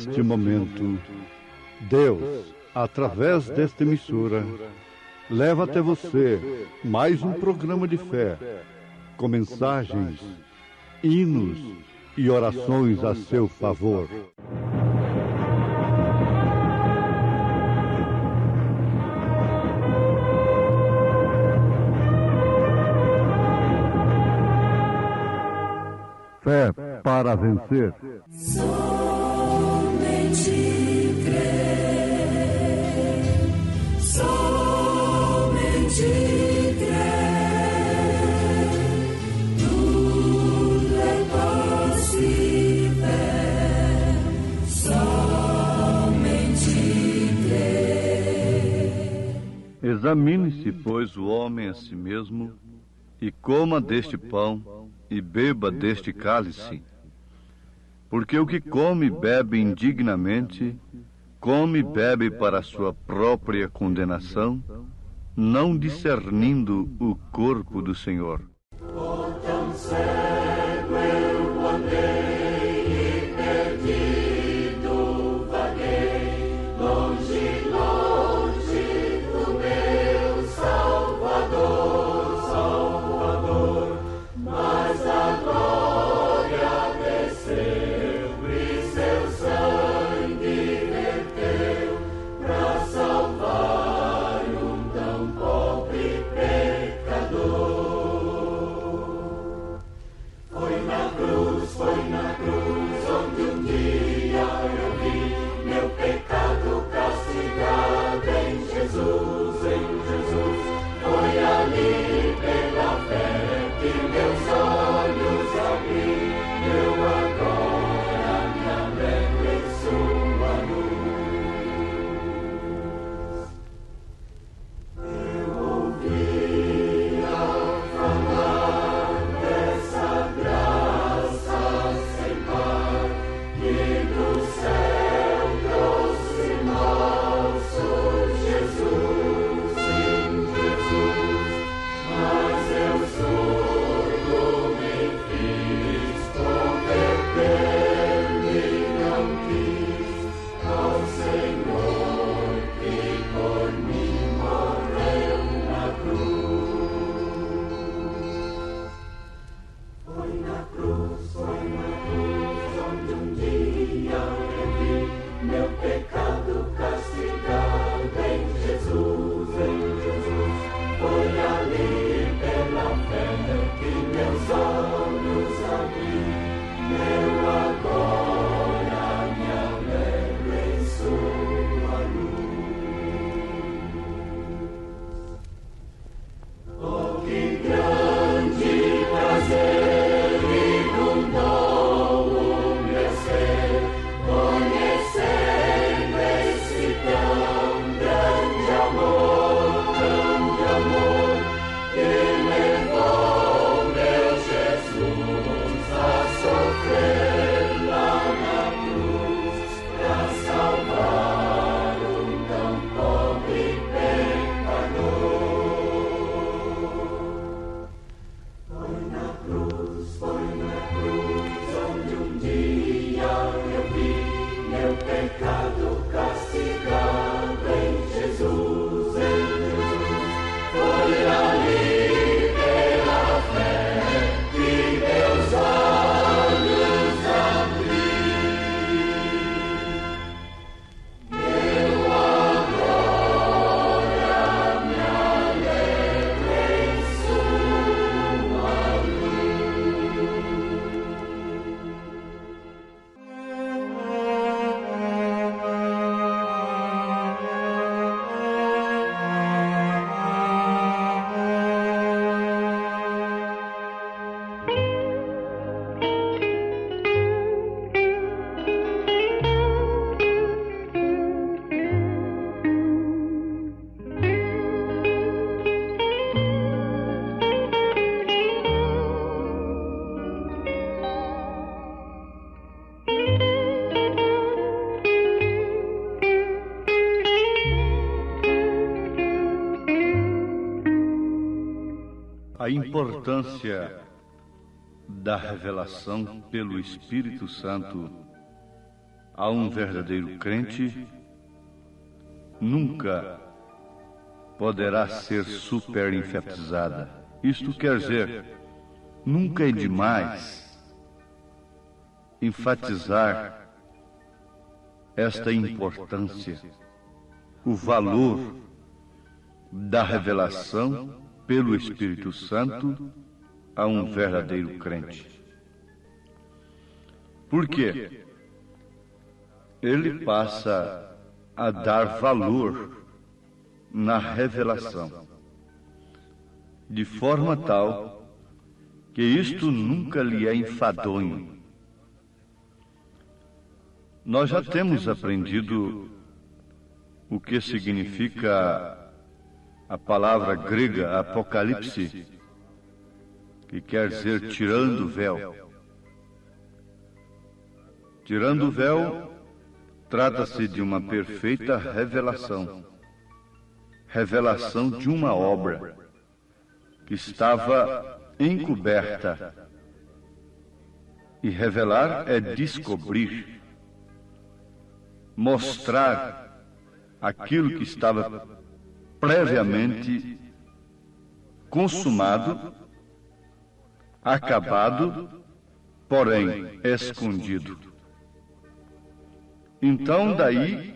neste momento, Deus, através desta emissora, leva até você mais um programa de fé, com mensagens, hinos e orações a seu favor. Fé para vencer. Somente crer, somente crer, tudo é possível, somente crer. Examine-se, pois, o homem a si mesmo, e coma deste pão, e beba deste cálice. Porque o que come e bebe indignamente, come e bebe para a sua própria condenação, não discernindo o corpo do Senhor. Tão cego eu andei e perdido vaguei, longe, longe do meu Salvador, Salvador. Mas a glória desceu e seu sangue verteu para salvar um tão pobre pecador. Foi na cruz onde um dia eu vi meu pecado castigado em Jesus, em Jesus. Foi ali pela fé que meus olhos abri, eu agora me alegro em sua luz. Eu ouvia falar dessa graça sem par, que do céu trouxe nosso Jesus, sim, Jesus. Mas eu surdo me fiz, converter-me não quis ao Senhor que por mim morreu na cruz. Foi na cruz onde um dia eu vi meu pecado castigado em Jesus, em Jesus. Foi ali pela fé que meus olhos abri, eu agora me alegro em sua luz. Oh, que grande prazer inundou o meu ser, conhecendo esse tão grande amor, que levou meu Jesus a sofrer lá na cruz, pra salvar um tão pobre pecador. Foi na cruz onde um dia eu vi meu pecado castigado em Jesus, em Jesus. Foi ali pela fé que meus olhos abri, eu agora me alegro em sua A importância da revelação pelo Espírito Santo a um verdadeiro crente nunca poderá ser superenfatizada. Isto quer dizer, nunca é demais enfatizar esta importância, o valor da revelação pelo Espírito Santo a um verdadeiro crente. Por quê? Ele passa a dar valor na revelação, de forma tal que isto nunca lhe é enfadonho. Nós já temos aprendido o que significa a palavra grega Apocalipse, que quer dizer tirando o véu. Tirando o véu, trata-se de uma perfeita revelação. Revelação de uma obra que estava encoberta. E revelar é descobrir, mostrar aquilo que estava previamente consumado, acabado, porém escondido. Então, daí,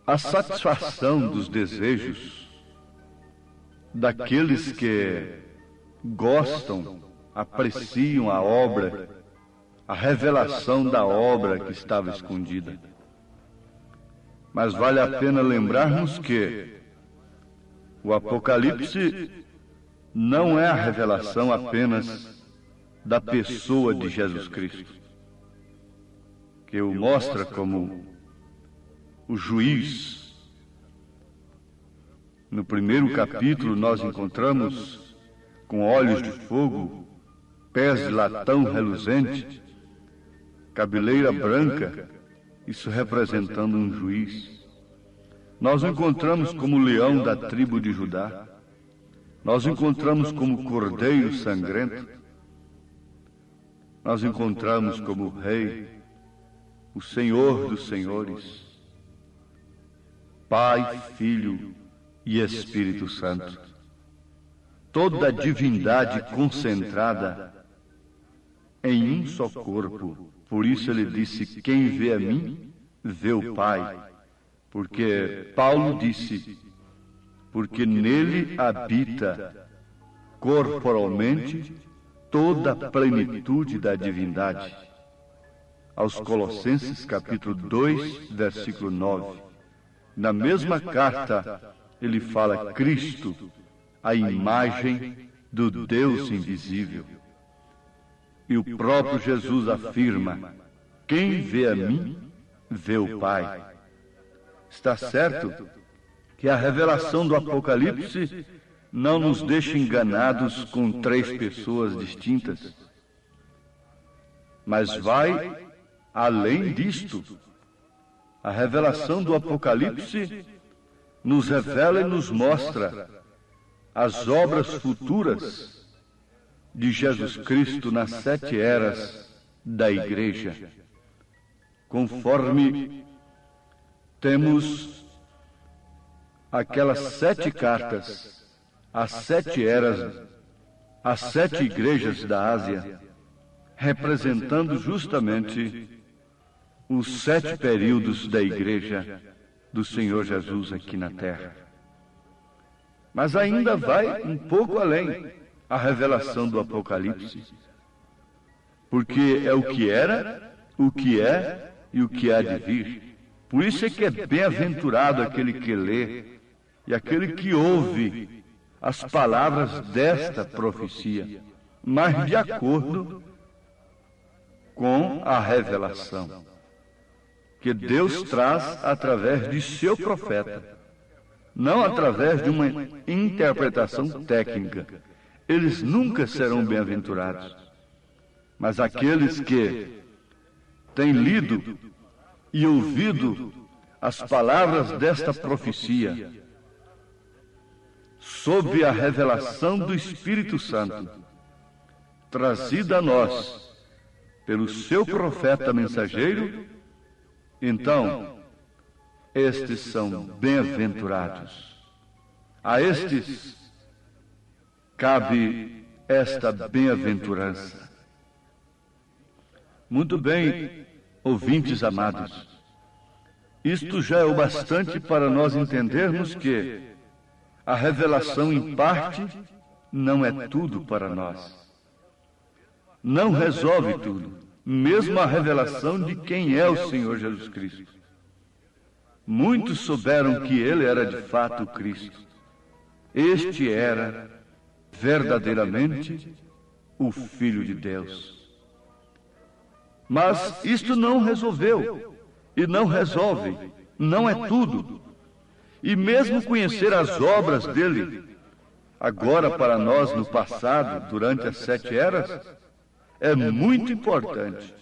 a satisfação dos desejos daqueles que gostam, apreciam a obra, a revelação da obra que estava escondida. Mas vale a pena lembrarmos que o Apocalipse não é a revelação apenas da pessoa de Jesus Cristo, que o mostra como o juiz. No primeiro capítulo nós encontramos com olhos de fogo, pés de latão reluzente, cabeleira branca, isso representando um juiz. Nós o encontramos como leão da tribo de Judá. Nós o encontramos como cordeiro sangrento. Nós o encontramos como rei, o Senhor dos senhores, Pai, Filho e Espírito Santo. Toda a divindade concentrada em um só corpo. Por isso ele disse, quem vê a mim, vê o Pai. Porque Paulo disse, porque nele habita corporalmente toda a plenitude da divindade. Aos Colossenses capítulo 2, versículo 9. Na mesma carta, ele fala Cristo, a imagem do Deus invisível. E o próprio Jesus afirma, quem vê a mim, vê o Pai. Está certo que a revelação do Apocalipse não nos deixa enganados com três pessoas distintas, mas vai além disto. A revelação do Apocalipse nos revela e nos mostra as obras futuras de Jesus Cristo nas 7 eras da Igreja. Conforme temos aquelas 7 cartas, as 7 eras, as 7 igrejas da Ásia, representando justamente os 7 períodos da Igreja do Senhor Jesus aqui na Terra. Mas ainda vai um pouco além a revelação do Apocalipse, porque é o que era, o que é e o que há de vir. Por isso é que é bem-aventurado aquele que lê e aquele que ouve as palavras desta profecia, mas de acordo com a revelação que Deus traz através de seu profeta, não através de uma interpretação técnica. Eles nunca serão bem-aventurados, mas aqueles que têm lido e ouvido as palavras desta profecia, sob a revelação do Espírito Santo, trazida a nós pelo seu profeta mensageiro, então estes são bem-aventurados. A estes cabe esta bem-aventurança. Muito bem, ouvintes amados, isto já é o bastante para nós entendermos que a revelação em parte não é tudo para nós. Não resolve tudo, mesmo a revelação de quem é o Senhor Jesus Cristo. Muitos souberam que ele era de fato o Cristo. Este era verdadeiramente o Filho de Deus. Mas isto não resolveu, e não resolve, não é tudo. E mesmo conhecer as obras dele, agora para nós no passado, durante as 7 eras, é muito importante.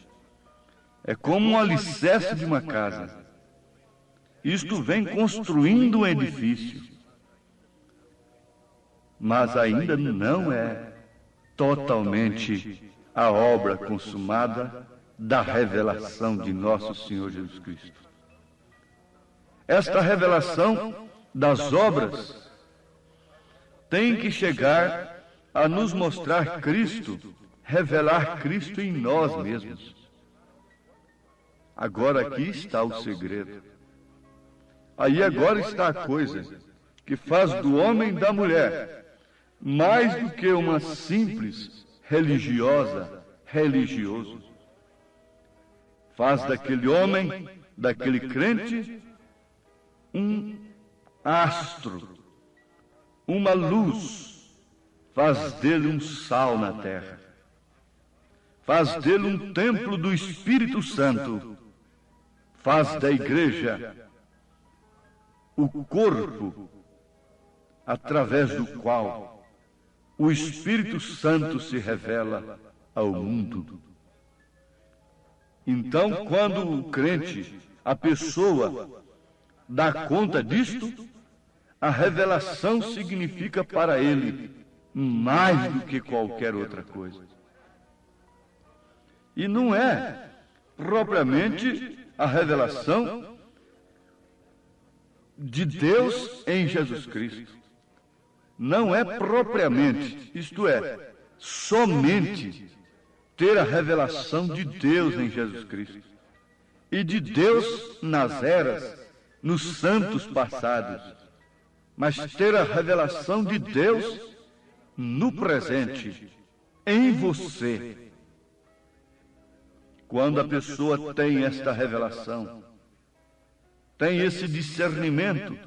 É como um alicerce de uma casa. Isto vem construindo um edifício, mas ainda não é totalmente a obra consumada da revelação de nosso Senhor Jesus Cristo. Esta revelação das obras tem que chegar a nos mostrar Cristo, revelar Cristo em nós mesmos. Agora aqui está o segredo. Aí agora está a coisa que faz do homem e da mulher mais do que uma simples religioso. Faz daquele homem, daquele crente, um astro, uma luz, faz dele um sal na terra, faz dele um templo do Espírito Santo, faz da igreja o corpo através do qual o Espírito Santo se revela ao mundo. Então, quando o crente, a pessoa, dá conta disto, a revelação significa para ele mais do que qualquer outra coisa. E não é propriamente a revelação de Deus em Jesus Cristo. Não é propriamente, isto é, somente ter a revelação de Deus em Jesus Cristo e de Deus nas eras, nos santos passados, mas ter a revelação de Deus no presente, em você. Quando a pessoa tem esta revelação, tem esse discernimento,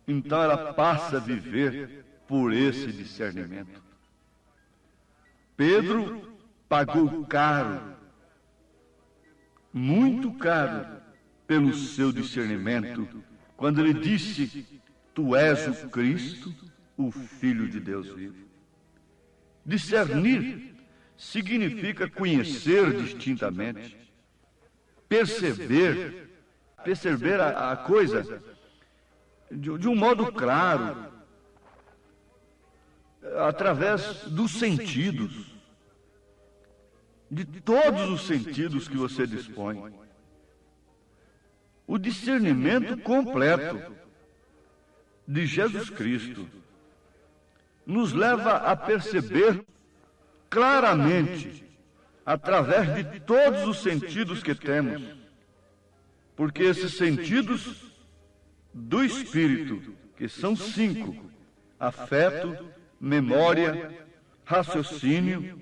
então ela passa a viver por esse discernimento. Pedro pagou caro, muito caro, pelo seu discernimento, quando ele disse: Tu és o Cristo, o Filho de Deus vivo. Discernir significa conhecer distintamente, perceber a coisa de um modo claro, através dos sentidos, de todos os sentidos que você dispõe. O discernimento completo de Jesus Cristo nos leva a perceber claramente, através de todos os sentidos que temos, porque esses sentidos do Espírito, que são 5, afeto, memória, raciocínio,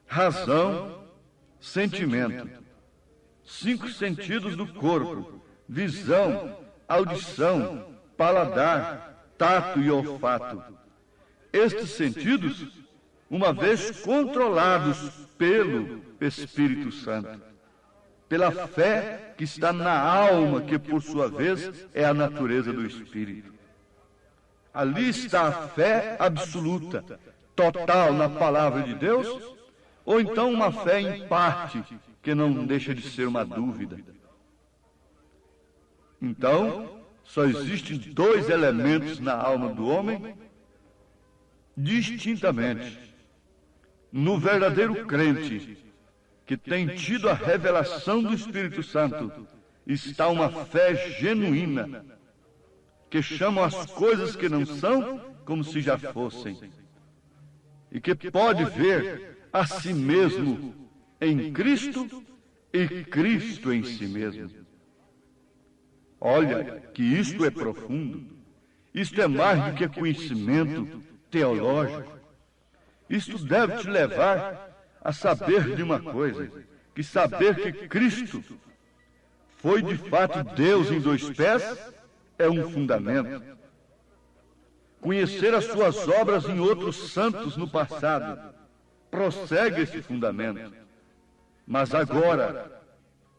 razão, sentimento. 5 sentidos do corpo: visão, audição, paladar, tato e olfato. Estes sentidos, uma vez controlados pelo Espírito Santo, pela fé que está na alma, que por sua vez é a natureza do Espírito. Ali está a fé absoluta, total na palavra de Deus, ou então uma fé em parte, que não deixa de ser uma dúvida. Então, só existem 2 elementos na alma do homem, distintamente. No verdadeiro crente, que tem tido a revelação do Espírito Santo, está uma fé genuína, que chamam as coisas que não são como se já fossem, e que pode ver a si mesmo em Cristo e Cristo em si mesmo. Olha que isto é profundo, isto é mais do que conhecimento teológico. Isto deve te levar a saber de uma coisa, que saber que Cristo foi de fato Deus em dois pés é um fundamento. Conhecer as suas obras em outros santos no passado prossegue esse fundamento. Mas agora,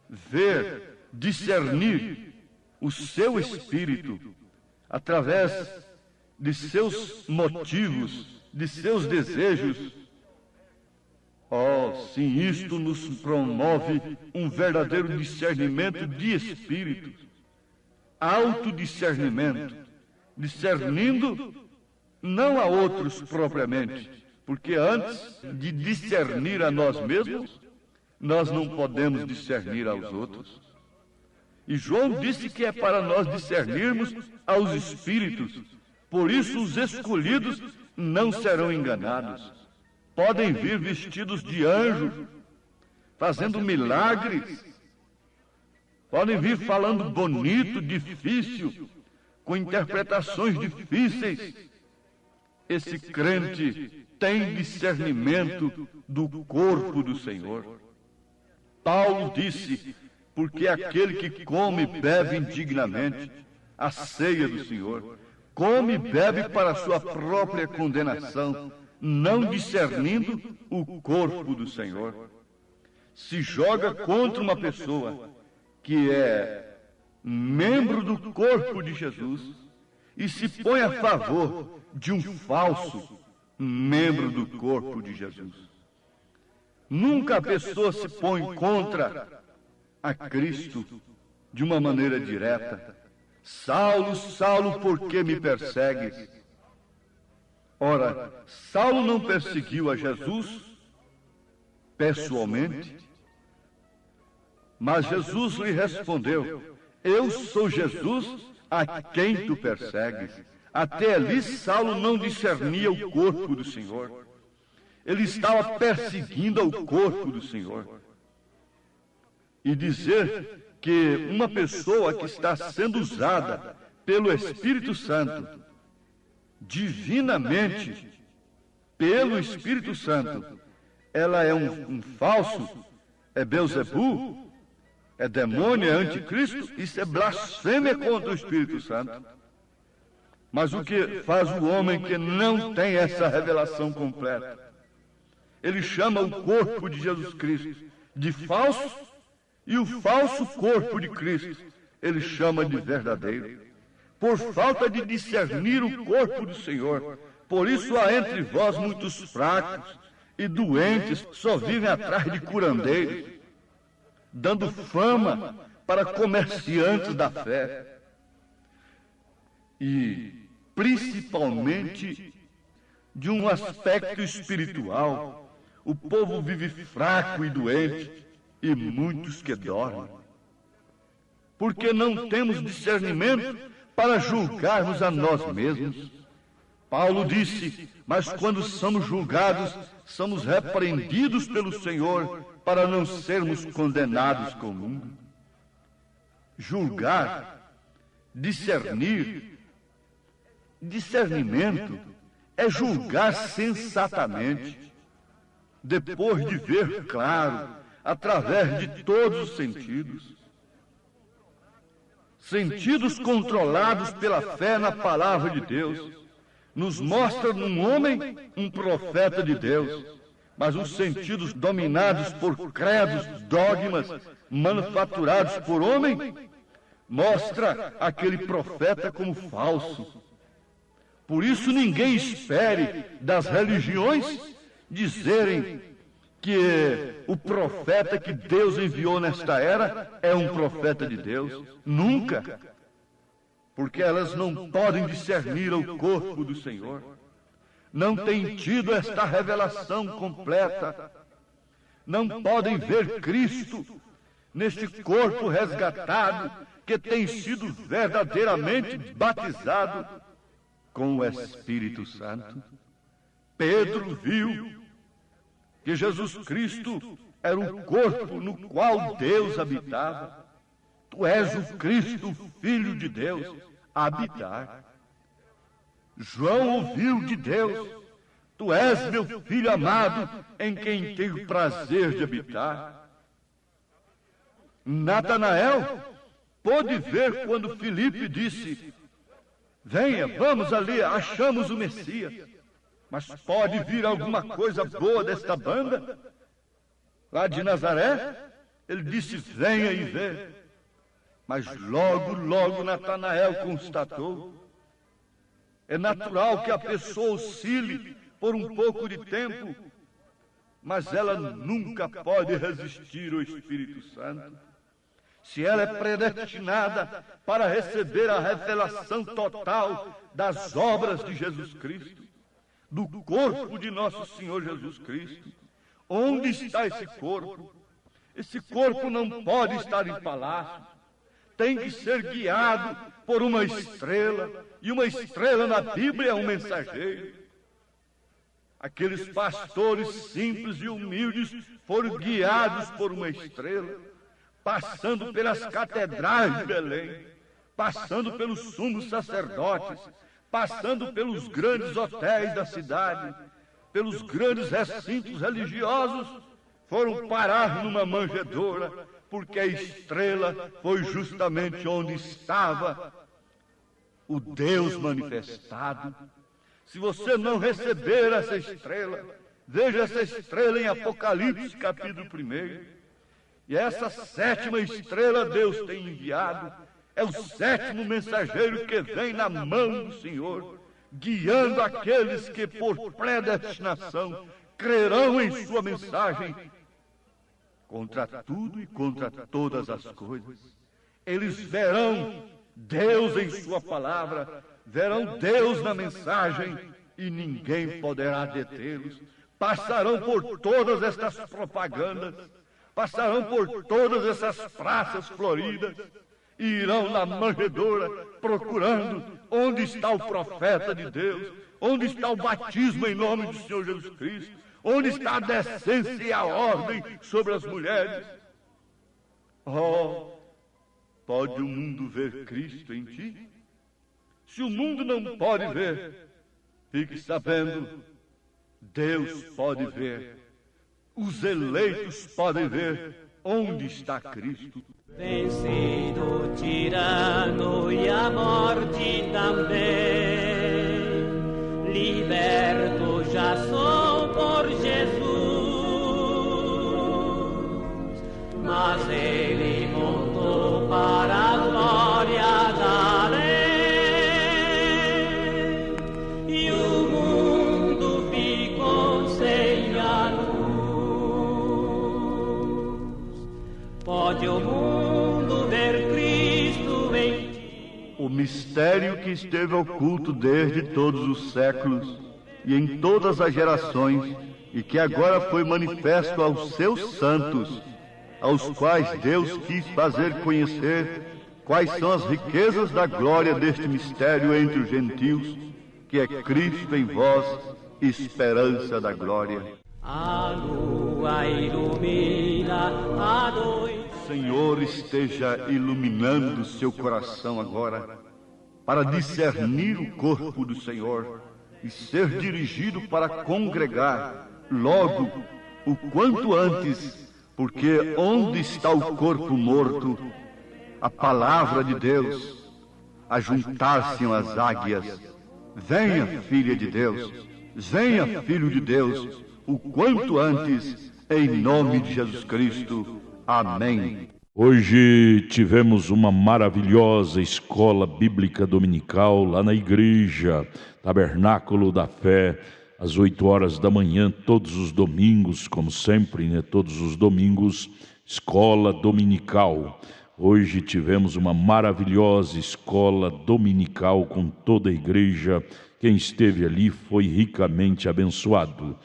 ver, discernir o seu espírito através de seus motivos, de seus desejos. Oh, sim, isto nos promove um verdadeiro discernimento de espírito, autodiscernimento, discernindo não a outros propriamente, porque antes de discernir a nós mesmos, nós não podemos discernir aos outros. E João disse que é para nós discernirmos aos espíritos, por isso os escolhidos não serão enganados. Podem vir vestidos de anjo, fazendo milagres, podem vir falando bonito, difícil, com interpretações difíceis. Esse crente tem discernimento do corpo do Senhor. Paulo disse, porque aquele que come e bebe indignamente a ceia do Senhor, come e bebe para sua própria condenação, não discernindo o corpo do Senhor. Se joga contra uma pessoa que é membro do corpo de Jesus e se põe a favor de um falso membro do corpo de Jesus. Nunca a pessoa se põe contra a Cristo de uma maneira direta. Saulo, Saulo, por que me persegues? Ora, Saulo não perseguiu a Jesus pessoalmente, mas Jesus lhe respondeu, eu sou Jesus a quem tu persegues. Até ali Saulo não discernia o corpo do Senhor. Ele estava perseguindo ao corpo do Senhor. E dizer que uma pessoa que está sendo usada pelo Espírito Santo, divinamente, pelo Espírito Santo, ela é um falso, é Belzebu, é demônio, é anticristo, isso é blasfêmia contra o Espírito Santo. Mas o que faz o homem que não tem essa revelação completa? Ele chama o corpo de Jesus Cristo de falso, e o falso corpo de Cristo ele chama de verdadeiro. Por falta de discernir o corpo do Senhor, por isso há entre vós muitos fracos e doentes, só vivem atrás de curandeiros, dando fama para comerciantes da fé. E, principalmente, de um aspecto espiritual, o povo vive fraco e doente, e muitos que dormem. Porque não temos discernimento para julgarmos a nós mesmos. Paulo disse, mas quando somos julgados, somos repreendidos pelo Senhor para não sermos condenados com o mundo. Julgar, discernir, discernimento é julgar sensatamente, depois de ver claro, através de todos os sentidos. Sentidos controlados pela fé na palavra de Deus, nos mostra num homem um profeta de Deus, mas os sentidos dominados por credos, dogmas, manufaturados por homem, mostra aquele profeta como falso. Por isso ninguém espere das religiões dizerem que o profeta que Deus enviou nesta era é um profeta de Deus. Nunca. Porque elas não podem discernir o corpo do Senhor. Não têm tido esta revelação completa. não podem ver Cristo neste corpo resgatado que tem sido verdadeiramente batizado com o Espírito Santo. Pedro viu que Jesus Cristo era o corpo no qual Deus habitava. Tu és o Cristo, Filho de Deus, a habitar. João ouviu de Deus: Tu és meu Filho amado, em quem tenho prazer de habitar. Natanael pôde ver quando Filipe disse: Venha, vamos ali, achamos o Messias. Mas pode vir alguma coisa boa desta banda? Lá de Nazaré, ele disse: venha e vê. Mas logo Natanael constatou: é natural que a pessoa oscile por um pouco de tempo, mas ela nunca pode resistir ao Espírito Santo. Se ela é predestinada para receber a revelação total das obras de Jesus Cristo, do corpo de nosso Senhor Jesus Cristo, onde está esse corpo? Esse corpo não pode estar em palácio, tem que ser guiado por uma estrela, e uma estrela na Bíblia é um mensageiro. Aqueles pastores simples e humildes foram guiados por uma estrela, passando pelas catedrais de Belém, passando pelos sumos sacerdotes, passando pelos grandes hotéis da cidade, pelos grandes recintos religiosos, foram parar numa manjedoura, porque a estrela foi justamente onde estava o Deus manifestado. Se você não receber essa estrela, veja essa estrela em Apocalipse capítulo 1. E essa sétima estrela Deus tem enviado. É o sétimo mensageiro que vem na mão do Senhor, guiando aqueles que por predestinação crerão em sua mensagem. Contra tudo e contra todas as coisas, eles verão Deus em sua palavra, verão Deus na mensagem, e ninguém poderá detê-los. Passarão por todas estas propagandas, passarão por todas essas praças floridas, e irão na manjedoura procurando onde está o profeta de Deus, onde está o batismo em nome do Senhor Jesus Cristo, onde está a decência e a ordem sobre as mulheres. Oh, pode o mundo ver Cristo em ti? Se o mundo não pode ver, fique sabendo, Deus pode ver. Os eleitos podem ver onde está Cristo. Vencido o tirano e a morte também, liberto já sou por Jesus, mas ele voltou para a glória da lei, e o mundo ficou sem a luz. Pode o mundo ver Cristo em ti. O mistério que esteve oculto desde todos os séculos e em todas as gerações, e que agora foi manifesto aos seus santos, aos quais Deus quis fazer conhecer quais são as riquezas da glória deste mistério entre os gentios, que é Cristo em vós, esperança da glória. A lua ilumina a noite. Senhor, esteja iluminando seu coração agora, para discernir o corpo do Senhor e ser dirigido para congregar logo, o quanto antes, porque onde está o corpo morto, a palavra de Deus, ajuntar-se as águias. Venha, filha de Deus, venha, filho de Deus, o quanto antes, em nome de Jesus Cristo. Amém. Hoje tivemos uma maravilhosa escola bíblica dominical lá na igreja Tabernáculo da Fé, às 8 horas da manhã, todos os domingos, como sempre, né? Todos os domingos, escola dominical. Hoje tivemos uma maravilhosa escola dominical com toda a igreja. Quem esteve ali foi ricamente abençoado.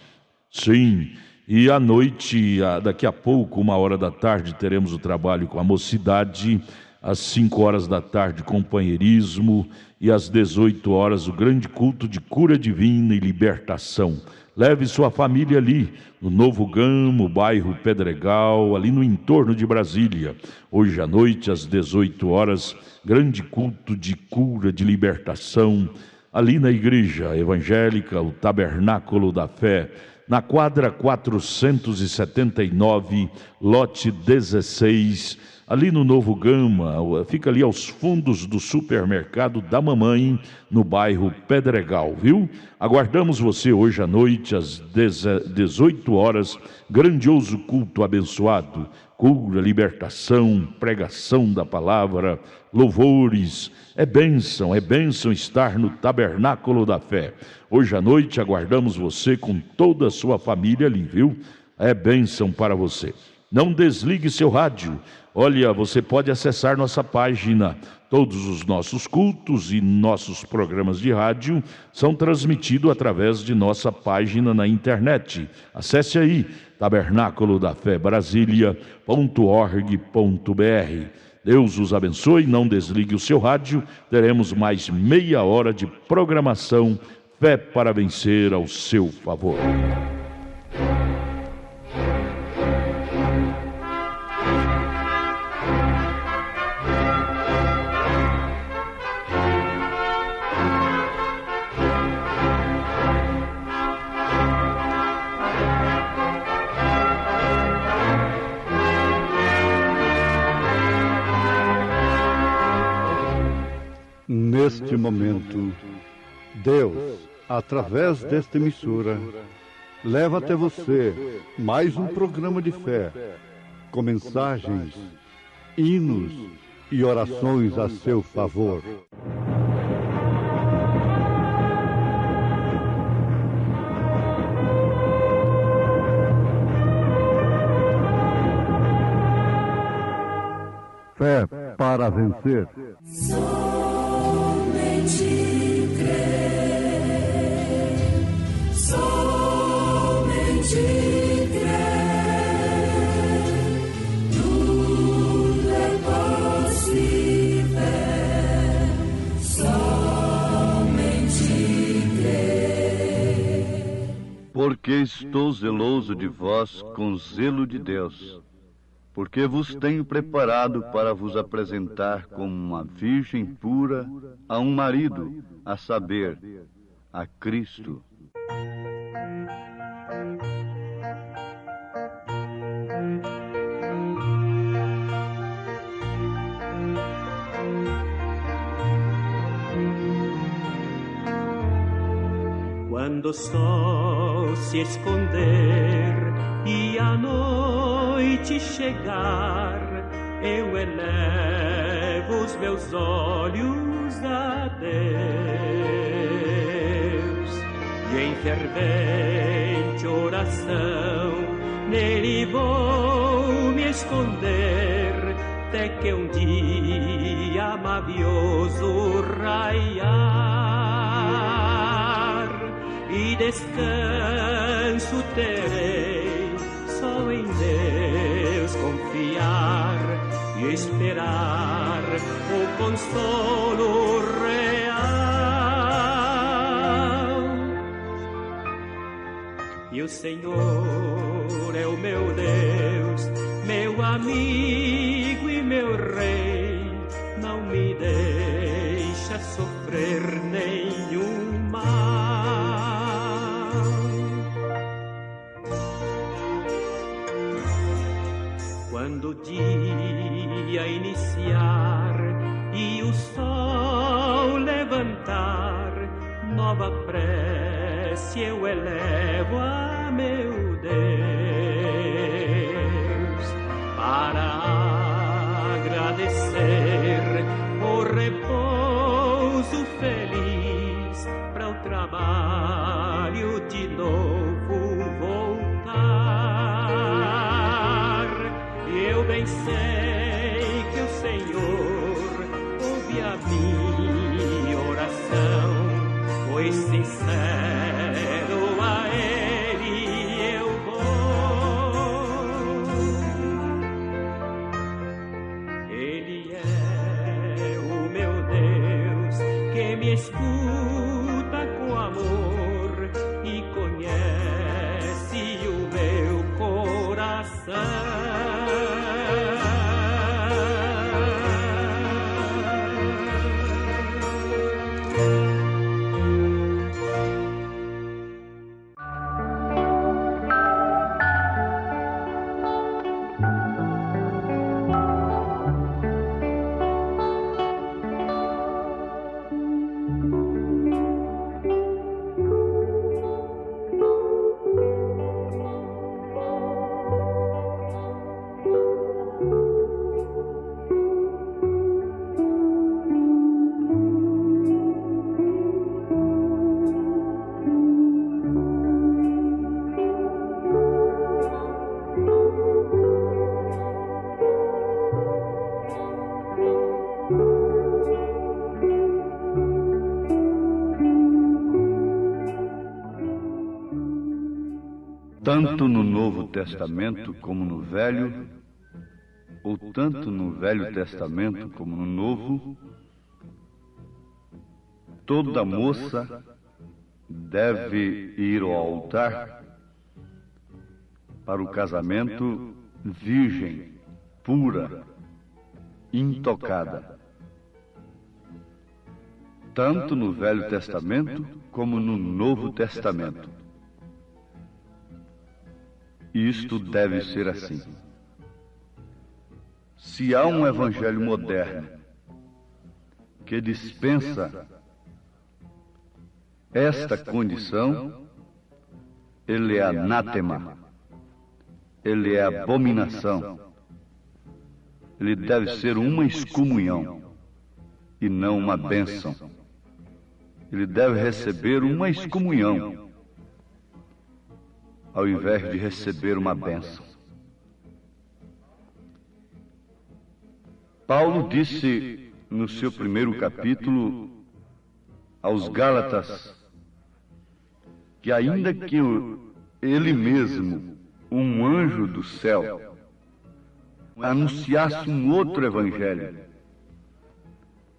Sim, E à noite, daqui a pouco, 13h, teremos o trabalho com a mocidade. Às 5h da tarde, companheirismo. E às 18h, o grande culto de cura divina e libertação. Leve sua família ali, no Novo Gamo, bairro Pedregal, ali no entorno de Brasília. Hoje à noite, às 18h, grande culto de cura, de libertação, ali na igreja evangélica, o Tabernáculo da Fé, na quadra 479, lote 16, ali no Novo Gama, fica ali aos fundos do supermercado da mamãe, no bairro Pedregal, viu? Aguardamos você hoje à noite, às 18h, grandioso culto abençoado, cura, libertação, pregação da palavra, louvores. É bênção estar no Tabernáculo da Fé. Hoje à noite aguardamos você com toda a sua família ali, viu? É bênção para você. Não desligue seu rádio. Olha, você pode acessar nossa página. Todos os nossos cultos e nossos programas de rádio são transmitidos através de nossa página na internet. Acesse aí, tabernaculodafebrasilia.org.br. Deus os abençoe, não desligue o seu rádio. Teremos mais meia hora de programação. Fé para vencer ao seu favor. Neste momento, Deus, através desta emissora, leva até você mais um programa de fé, com mensagens, hinos e orações a seu favor. Fé para vencer. Somente crer, somente crer, tudo é possível, somente crer. Porque estou zeloso de vós com zelo de Deus, porque vos tenho preparado para vos apresentar como uma virgem pura a um marido, a saber, a Cristo. Quando o sol se esconder e a noite chegar, eu elevo os meus olhos a Deus, e em fervente oração nele vou me esconder, até que um dia mavioso raiar, e descanso terei, só em Deus confiar e esperar o consolo real. E o Senhor é o meu Deus, meu amigo e meu rei, não me deixa sofrer nenhum mal. Quando o dia iniciar e o sol levantar, nova prece eu elevo a meu Deus, para agradecer o repouso feliz, para o trabalho de novo voltar. Eu bem sei que o Senhor ouve a minha oração, pois sincero a Ele eu vou. tanto no Novo Testamento como no Velho, ou tanto no Velho Testamento como no Novo, toda moça deve ir ao altar para o casamento virgem, pura, intocada. Tanto no Velho Testamento como no Novo Testamento. Isto deve ser assim. Se há um evangelho moderno que dispensa esta condição, ele é anátema, ele é abominação, ele deve ser uma excomunhão e não uma bênção. Ele deve receber uma excomunhão ao invés de receber uma bênção. Paulo disse no seu primeiro capítulo aos Gálatas que ainda que ele mesmo, um anjo do céu, anunciasse um outro evangelho,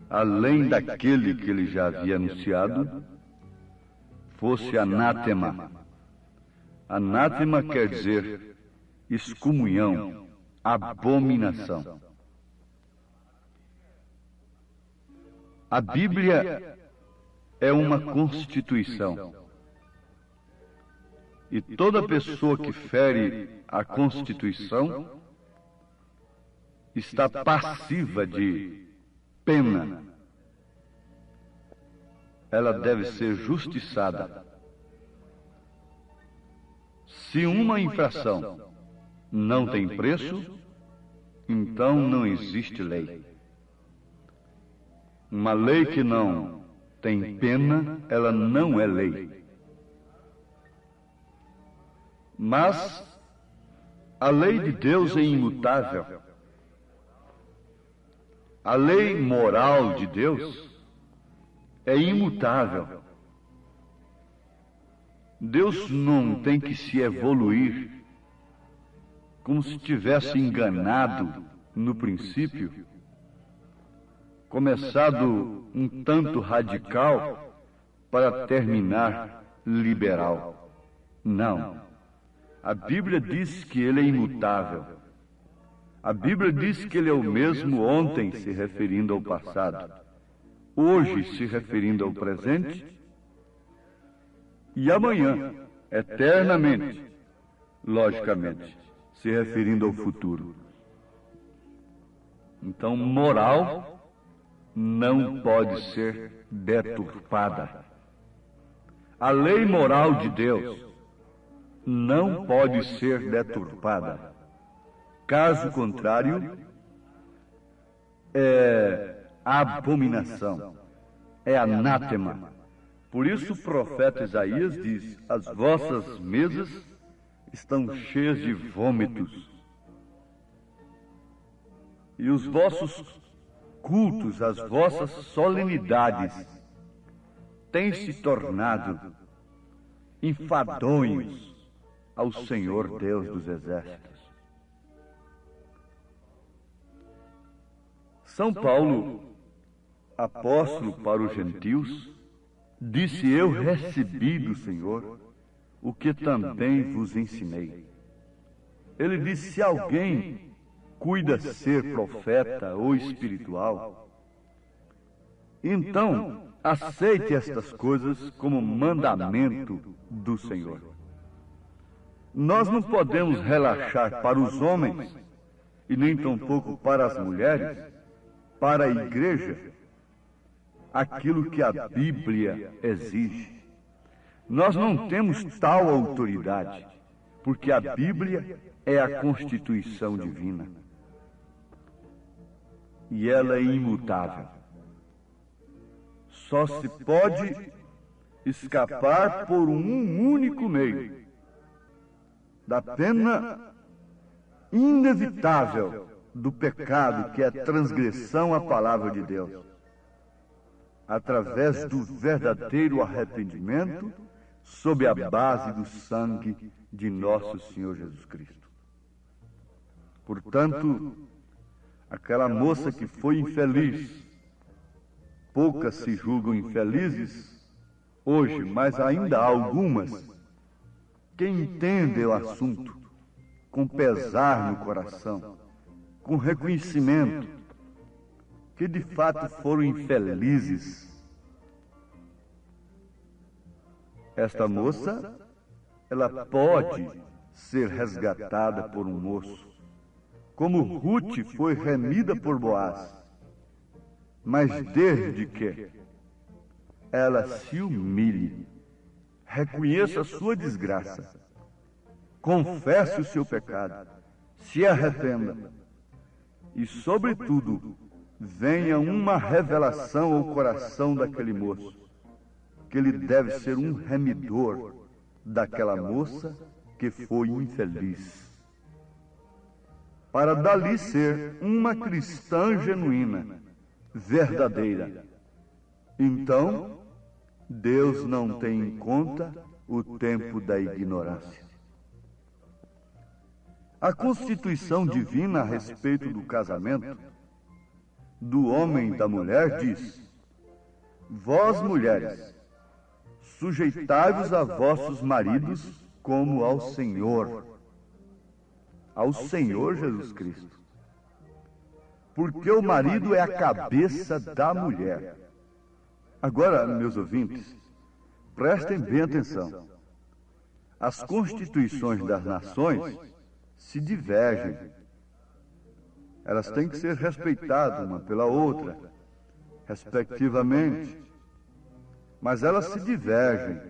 além daquele que ele já havia anunciado, fosse anátema. Anátema quer dizer excomunhão, abominação. A Bíblia é uma constituição. E toda pessoa que fere a Constituição está passiva de pena. Ela deve ser justiçada. Se uma infração não tem preço, então não existe lei. Uma lei que não tem pena, ela não é lei. Mas a lei de Deus é imutável. A lei moral de Deus é imutável. Deus não tem que se evoluir como se tivesse enganado no princípio, começado um tanto radical para terminar liberal. Não. A Bíblia diz que ele é imutável. A Bíblia diz que ele é o mesmo ontem, se referindo ao passado, hoje, se referindo ao presente, e amanhã, eternamente, logicamente, se referindo ao futuro. Então, moral não pode ser deturpada. A lei moral de Deus não pode ser deturpada. Caso contrário, é abominação, é anátema. Por isso o profeta Isaías diz: as vossas mesas estão cheias de vômitos, e os vossos cultos, as vossas solenidades, têm se tornado enfadonhos ao Senhor Deus dos Exércitos. São Paulo, apóstolo para os gentios, disse: eu recebi do Senhor o que também vos ensinei. Ele disse: se alguém cuida ser profeta ou espiritual, então aceite estas coisas como mandamento do Senhor. Nós não podemos relaxar para os homens, e nem tampouco para as mulheres, para a igreja, aquilo que a Bíblia exige. Nós não temos tal autoridade, porque a Bíblia é a Constituição divina. E ela é imutável. Só se pode escapar por um único meio: da pena inevitável do pecado, que é transgressão à palavra de Deus, através do verdadeiro arrependimento, sob a base do sangue de nosso Senhor Jesus Cristo. Portanto, aquela moça que foi infeliz, poucas se julgam infelizes hoje, mas ainda há algumas que entendem o assunto com pesar no coração, com reconhecimento, que de fato foram infelizes. Esta moça, ela pode ser resgatada por um moço, como Ruth foi remida por Boaz, mas desde que ela se humilhe, reconheça a sua desgraça, confesse o seu pecado, se arrependa e, sobretudo, venha uma revelação ao coração daquele moço, que ele deve ser um remidor daquela moça que foi infeliz, para dali ser uma cristã genuína, verdadeira. Então, Deus não tem em conta o tempo da ignorância. A Constituição divina a respeito do casamento do homem e da mulher diz: vós, mulheres, sujeitai-vos a vossos maridos como ao Senhor Jesus Cristo. Porque o marido é a cabeça da mulher. Agora, meus ouvintes, prestem bem atenção. As constituições das nações se divergem. Elas têm que ser respeitadas uma pela outra, respectivamente. Mas elas se divergem.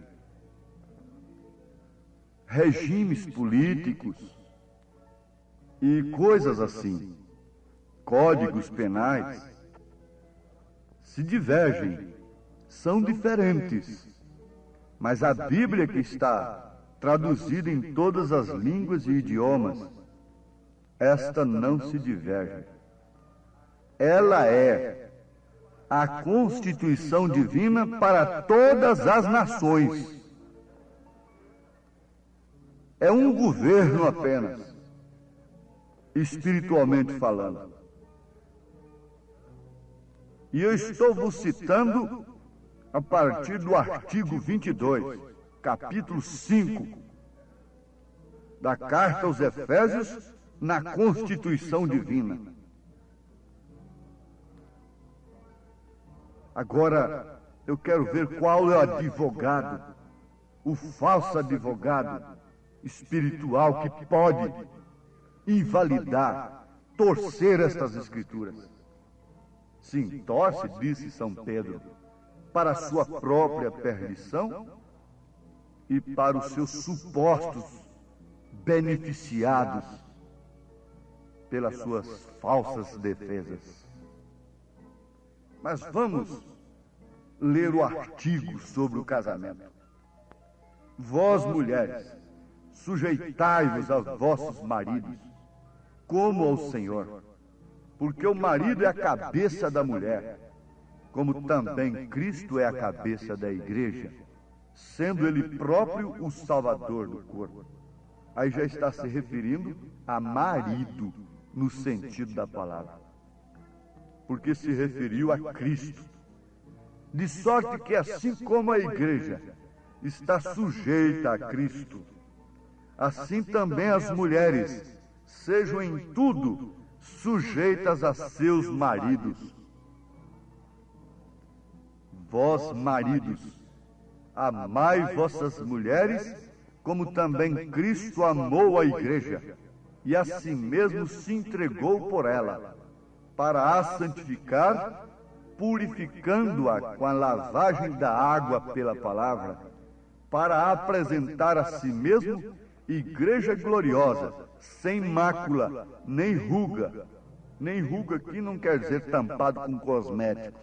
Regimes políticos e coisas assim, códigos penais, se divergem, são diferentes. Mas a Bíblia, que está traduzida em todas as línguas e idiomas, esta não se diverge. Ela é a Constituição divina para todas as nações. É um governo apenas, espiritualmente falando. E eu estou vos citando a partir do artigo 22, capítulo 5, da Carta aos Efésios, na Constituição divina. Agora, eu quero ver qual é o advogado, o falso advogado espiritual que pode invalidar, torcer estas escrituras. Sim, torce, disse São Pedro, para a sua própria perdição e para os seus supostos beneficiados pelas suas falsas defesas. Mas vamos ler o artigo sobre o casamento. Vós, mulheres, sujeitai-vos a vossos maridos, como ao Senhor, porque o marido é a cabeça da mulher, como também Cristo é a cabeça da igreja, sendo ele próprio o salvador do corpo. Aí já está se referindo a marido, no sentido da palavra, porque se referiu a Cristo. De sorte que, assim como a igreja está sujeita a Cristo, assim também as mulheres sejam em tudo sujeitas a seus maridos. Vós, maridos, amai vossas mulheres, como também Cristo amou a igreja, e a si mesmo se entregou por ela, para a santificar, purificando-a com a lavagem da água pela palavra, para a apresentar a si mesmo igreja gloriosa, sem mácula, nem ruga. Nem ruga aqui não quer dizer tampado com cosmético,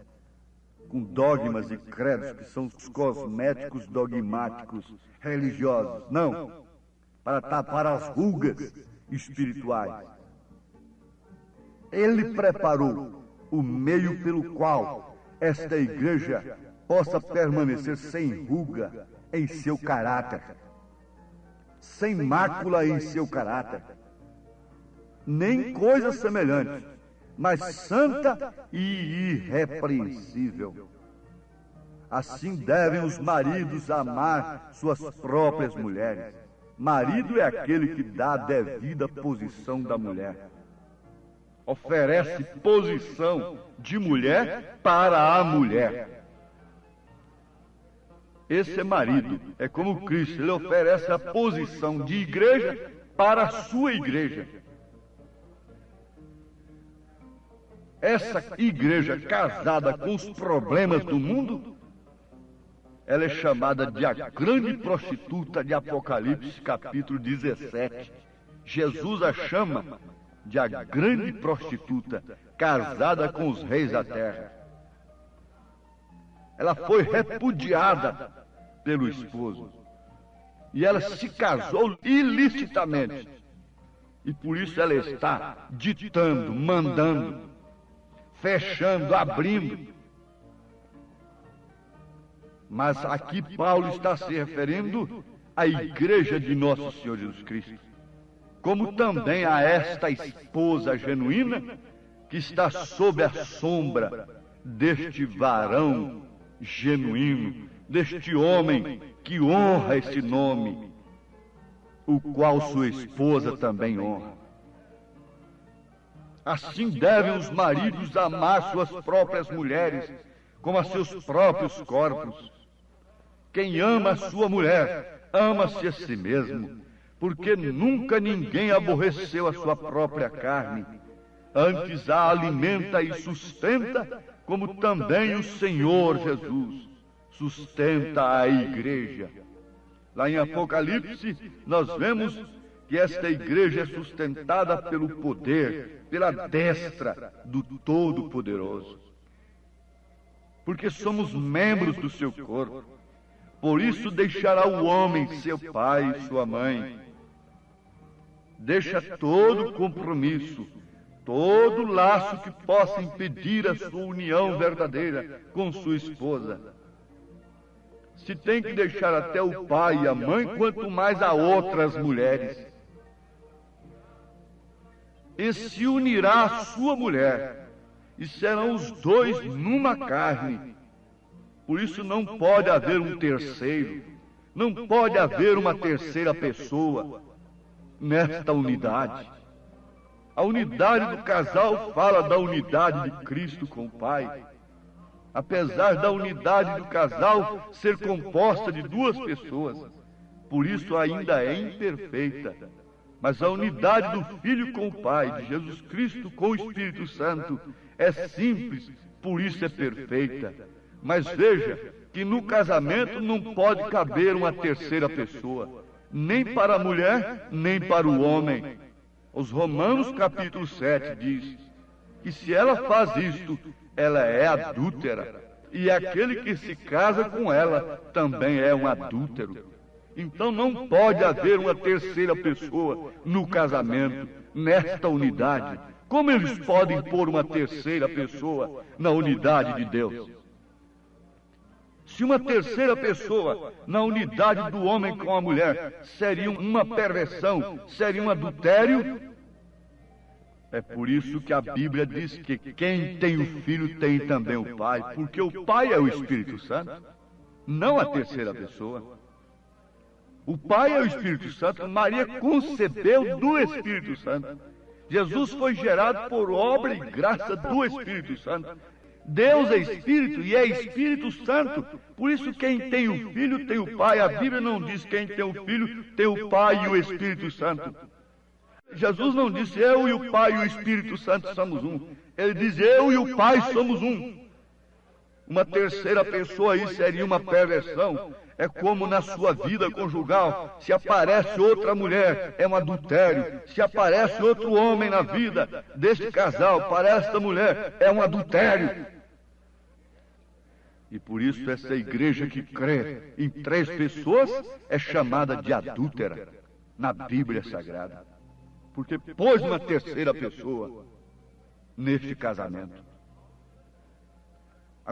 com dogmas e credos, que são os cosméticos dogmáticos religiosos. Não, para tapar as rugas espirituais. Ele preparou o meio pelo qual esta igreja possa permanecer sem ruga em seu caráter, sem mácula em seu caráter, nem coisa semelhante, mas santa e irrepreensível. Assim devem os maridos amar suas próprias mulheres. Marido é aquele que dá a devida posição da mulher. Oferece posição de mulher para a mulher. Esse é marido. É como Cristo. Ele oferece a posição de igreja para a sua igreja. Essa igreja casada com os problemas do mundo, ela é chamada de a grande prostituta de Apocalipse, capítulo 17. Jesus a chama de a grande prostituta, casada com os reis da terra. Ela foi repudiada pelo esposo. E ela se casou ilicitamente. E por isso ela está ditando, mandando, fechando, abrindo. Mas aqui Paulo está se referindo à igreja de nosso Senhor Jesus Cristo, como também a esta esposa genuína que está sob a sombra deste varão genuíno, deste homem que honra esse nome, o qual sua esposa também honra. Assim devem os maridos amar suas próprias mulheres como a seus próprios corpos. Quem ama a sua mulher, ama-se a si mesmo, porque nunca ninguém aborreceu a sua própria carne, antes a alimenta e sustenta, como também o Senhor Jesus sustenta a igreja. Lá em Apocalipse, nós vemos que esta igreja é sustentada pelo poder, pela destra do Todo-Poderoso. Porque somos membros do seu corpo. Por isso deixará o homem seu pai e sua mãe. Deixa todo compromisso, todo laço que possa impedir a sua união verdadeira com sua esposa. Se tem que deixar até o pai e a mãe, quanto mais a outras mulheres. E se unirá à sua mulher, e serão os dois numa carne. Por isso não pode haver um terceiro, não pode haver uma terceira pessoa nesta unidade. A unidade do casal fala da unidade de Cristo com o Pai. Apesar da unidade do casal ser composta de duas pessoas, por isso ainda é imperfeita. Mas a unidade do Filho com o Pai, de Jesus Cristo com o Espírito Santo, é simples, por isso é perfeita. Mas veja que no casamento não pode caber uma terceira pessoa, nem para a mulher, nem para o homem. Os Romanos capítulo 7 diz que se ela faz isto, ela é adúltera, e aquele que se casa com ela também é um adúltero. Então não pode haver uma terceira pessoa no casamento, nesta unidade. Como eles podem pôr uma terceira pessoa na unidade de Deus? Se uma terceira pessoa na unidade do homem com a mulher seria uma perversão, seria um adultério, é por isso que a Bíblia diz que quem tem o Filho tem também o Pai, porque o Pai é o Espírito Santo, não a terceira pessoa. O Pai é o Espírito Santo, Maria concebeu do Espírito Santo. Jesus foi gerado por obra e graça do Espírito Santo. Deus é Espírito e é Espírito Santo. Por isso quem tem o Filho tem o Pai. A Bíblia não diz quem tem o Filho tem o Pai e o Espírito Santo. Jesus não disse eu e o Pai e o Espírito Santo somos um. Ele diz eu e o Pai somos um. Uma terceira pessoa aí seria uma perversão. É como na sua vida conjugal, se aparece outra mulher, é um adultério. Se aparece outro homem na vida deste casal, para esta mulher, é um adultério. E por isso essa igreja que crê em três pessoas é chamada de adúltera na Bíblia Sagrada. Porque pôs uma terceira pessoa neste casamento.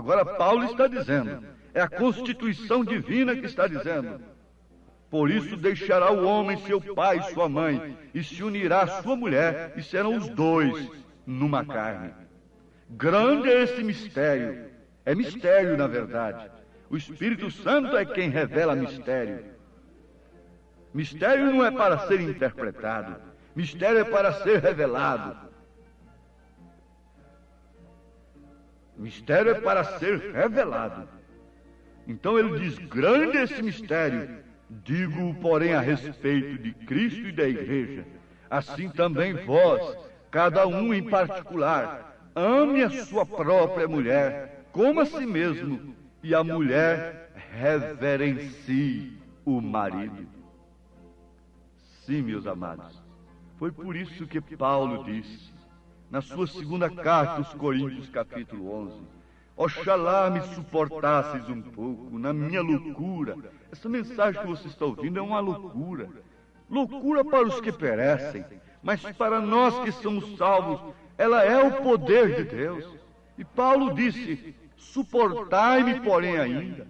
Agora Paulo está dizendo, é a constituição divina que está dizendo. Por isso deixará o homem seu pai e sua mãe, e se unirá à sua mulher, e serão os dois numa carne. Grande é esse mistério. É mistério, na verdade. O Espírito Santo é quem revela mistério. Mistério não é para ser interpretado. Mistério é para ser revelado. Mistério é para ser revelado. Então ele diz, grande é esse mistério. Digo, porém, a respeito de Cristo e da igreja. Assim também vós, cada um em particular, ame a sua própria mulher, como a si mesmo, e a mulher reverencie o marido. Sim, meus amados, foi por isso que Paulo disse, na sua segunda carta aos Coríntios, capítulo 11, oxalá me suportasseis um pouco na minha loucura. Essa mensagem que você está ouvindo é uma loucura. Loucura para os que perecem, mas para nós que somos salvos, ela é o poder de Deus. E Paulo disse, suportai-me, porém, ainda.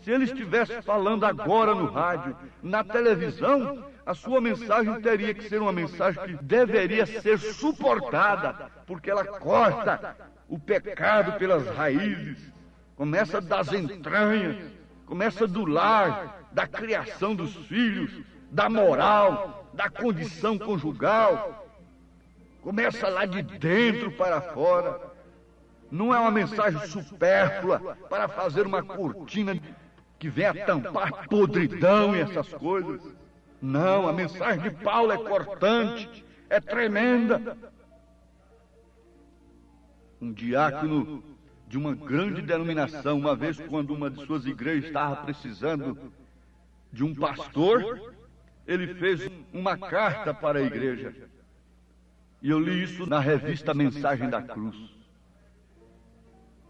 Se ele estivesse falando agora no rádio, na televisão, a sua mensagem teria que ser uma mensagem que deveria ser suportada, porque ela corta o pecado pelas raízes, começa das entranhas, começa do lar, da criação dos filhos, da moral, da condição conjugal, começa lá de dentro para fora. Não é uma mensagem supérflua para fazer uma cortina que venha tampar podridão e essas coisas. Não, a mensagem de Paulo é cortante, é tremenda. Um diácono de uma grande denominação, uma vez quando uma de suas igrejas estava precisando de um pastor, ele fez uma carta para a igreja. E eu li isso na revista Mensagem da Cruz.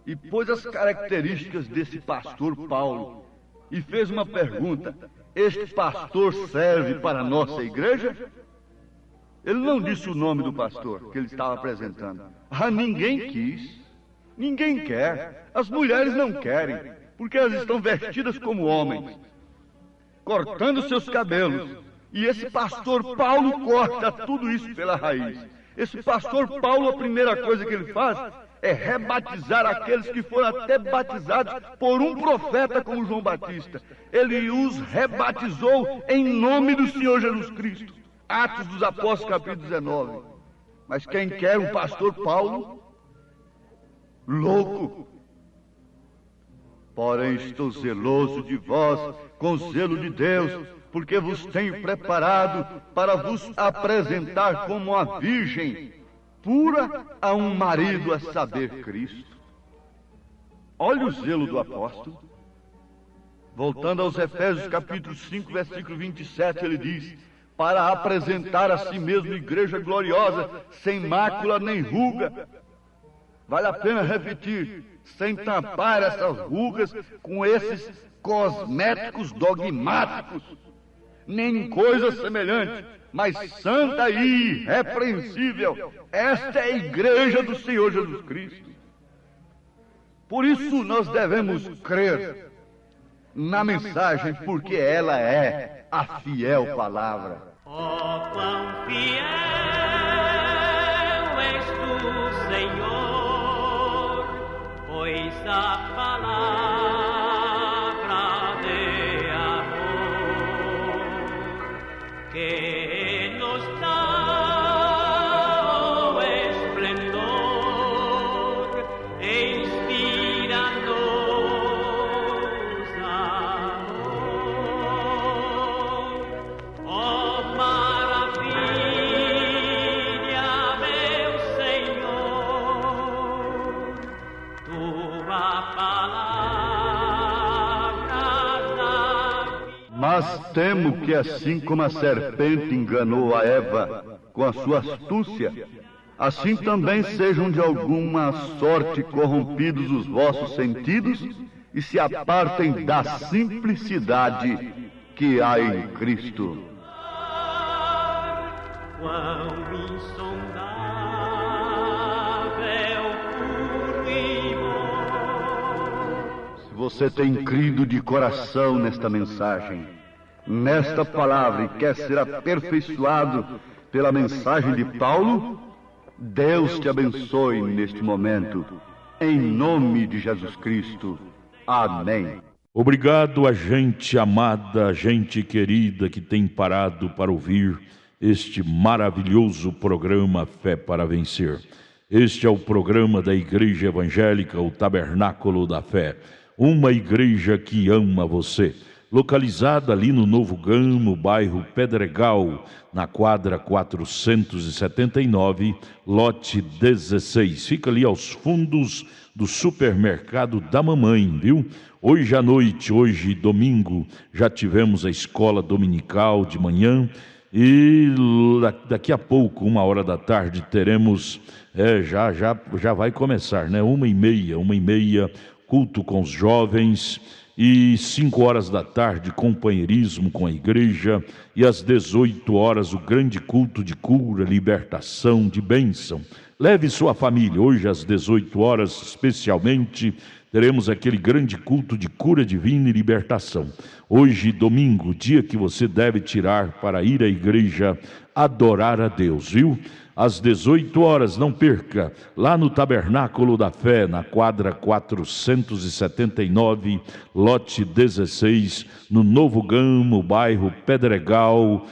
E pôs as características desse pastor Paulo e fez uma pergunta: este pastor serve para a nossa igreja? Ele não disse o nome do pastor que ele estava apresentando. Ninguém quis, ninguém quer, as mulheres não querem, porque elas estão vestidas como homens, cortando seus cabelos. E esse pastor Paulo corta tudo isso pela raiz. Esse pastor Paulo, a primeira coisa que ele faz é rebatizar aqueles que foram até batizados por um profeta como João Batista. Ele os rebatizou em nome do Senhor Jesus Cristo. Atos dos Apóstolos, capítulo 19. Mas quem quer um pastor Paulo? Louco. Porém estou zeloso de vós, com zelo de Deus, porque vos tenho preparado para vos apresentar como uma virgem pura a um marido, a saber, Cristo. Olha o zelo do apóstolo. Voltando aos Efésios capítulo 5, versículo 27, ele diz: para apresentar a si mesmo igreja gloriosa, sem mácula nem ruga. Vale a pena repetir, sem tampar essas rugas com esses cosméticos dogmáticos, nem coisa semelhante, mas santa e irrepreensível. Esta é a igreja do Senhor Jesus Cristo. Por isso nós devemos crer na mensagem, porque ela é a fiel palavra. Oh, quão fiel és tu, Senhor, pois a palavra de amor que nos dá o esplendor inspira-nos amor. Oh, maravilha, meu Senhor, tua palavra da vida. Mas temo que assim como a serpente enganou a Eva com a sua astúcia, assim também sejam de alguma sorte corrompidos os vossos sentidos e se apartem da simplicidade que há em Cristo. Quão insondável, puro e bom você tem crido de coração nesta mensagem, nesta palavra, e quer ser aperfeiçoado pela mensagem de Paulo, Deus te abençoe neste momento. Em nome de Jesus Cristo. Amém. Obrigado a gente amada, gente querida que tem parado para ouvir este maravilhoso programa Fé para Vencer. Este é o programa da Igreja Evangélica, o Tabernáculo da Fé. Uma igreja que ama você. Localizada ali no Novo Gamo, bairro Pedregal, na quadra 479, lote 16. Fica ali aos fundos do supermercado da mamãe, viu? Hoje à noite, hoje domingo, já tivemos a escola dominical de manhã e daqui a pouco, 1h da tarde, teremos, já vai começar, né? 1h30, culto com os jovens. E 5h da tarde, companheirismo com a igreja, e às 18h o grande culto de cura, libertação, de bênção. Leve sua família. Hoje às 18h especialmente teremos aquele grande culto de cura divina e libertação. Hoje, domingo, dia que você deve tirar para ir à igreja adorar a Deus, viu? Às 18h, não perca, lá no Tabernáculo da Fé, na quadra 479, lote 16, no Novo Gamo, bairro Pedregal,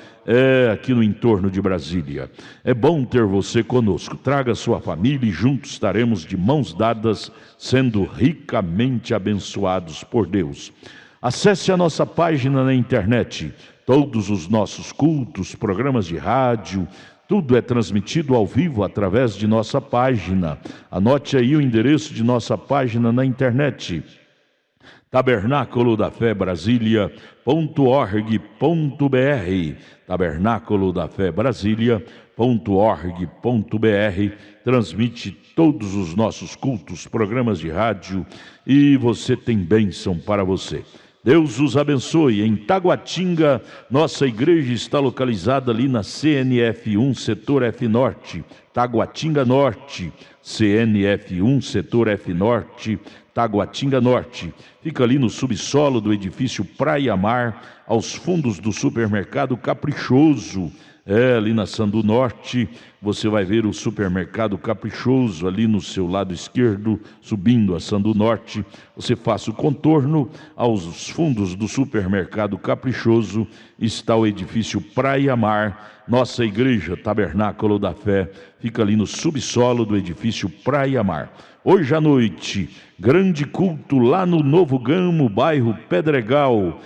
aqui no entorno de Brasília. É bom ter você conosco. Traga sua família e juntos estaremos de mãos dadas, sendo ricamente abençoados por Deus. Acesse a nossa página na internet. Todos os nossos cultos, programas de rádio, tudo é transmitido ao vivo através de nossa página. Anote aí o endereço de nossa página na internet: Tabernáculo da Fé Brasília.org.br. Tabernáculo da Fé Brasília.org.br. Transmite todos os nossos cultos, programas de rádio, e você tem bênção para você. Deus os abençoe. Em Taguatinga, nossa igreja está localizada ali na CNF1, setor F Norte, Taguatinga Norte, CNF1, setor F Norte, Taguatinga Norte. Fica ali no subsolo do edifício Praia Mar, aos fundos do supermercado Caprichoso. Ali na Sandu Norte, você vai ver o supermercado Caprichoso ali no seu lado esquerdo, subindo a Sandu Norte. Você faça o contorno, aos fundos do supermercado Caprichoso está o edifício Praia Mar. Nossa igreja Tabernáculo da Fé fica ali no subsolo do edifício Praia Mar. Hoje à noite, grande culto lá no Novo Gamo, bairro Pedregal.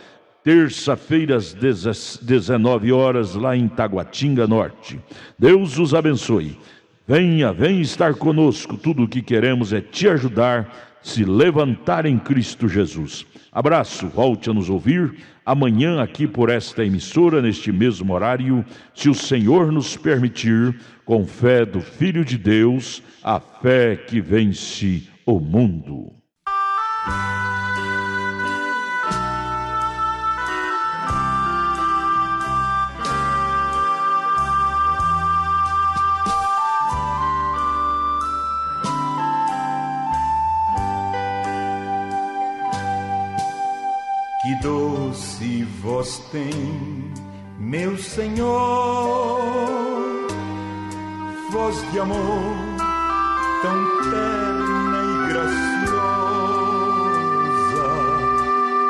Terça-feira às 19h, lá em Taguatinga Norte. Deus os abençoe. Venha estar conosco. Tudo o que queremos é te ajudar, se levantar em Cristo Jesus. Abraço, volte a nos ouvir amanhã aqui por esta emissora, neste mesmo horário, se o Senhor nos permitir, com fé do Filho de Deus, a fé que vence o mundo. Que doce voz tem, meu Senhor, voz de amor tão terna e graciosa,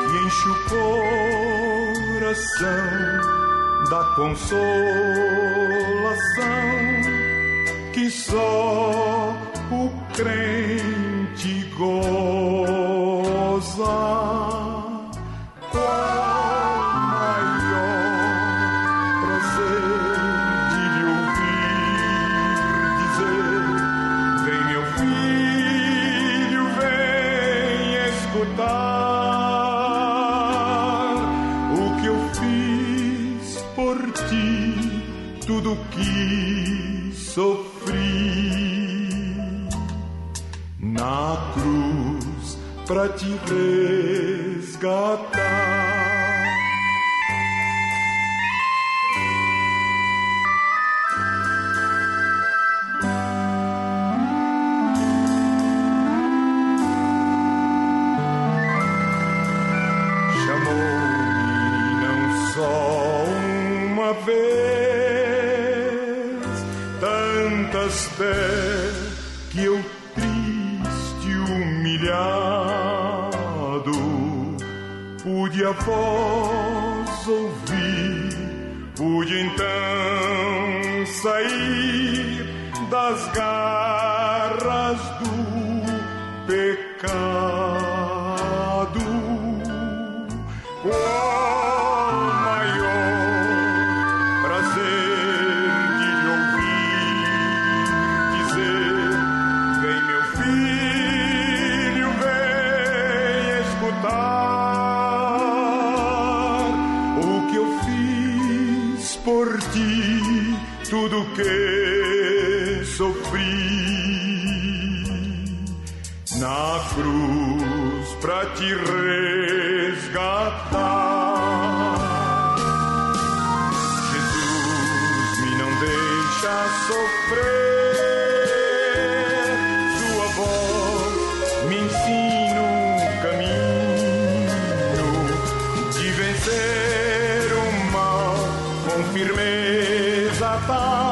que enche o coração da consolação que só o crente goza. Tudo que sofri na cruz pra te resgatar. até que eu, triste e humilhado, pude a voz ouvir, pude então sair das garras do pecado. Qual maior prazer de lhe ouvir dizer: vem meu filho, vem escutar o que eu fiz por ti, tudo que sofri na cruz pra te resgatar. Jesus me não deixa sofrer, sua voz me ensina o caminho de vencer o mal com firmeza.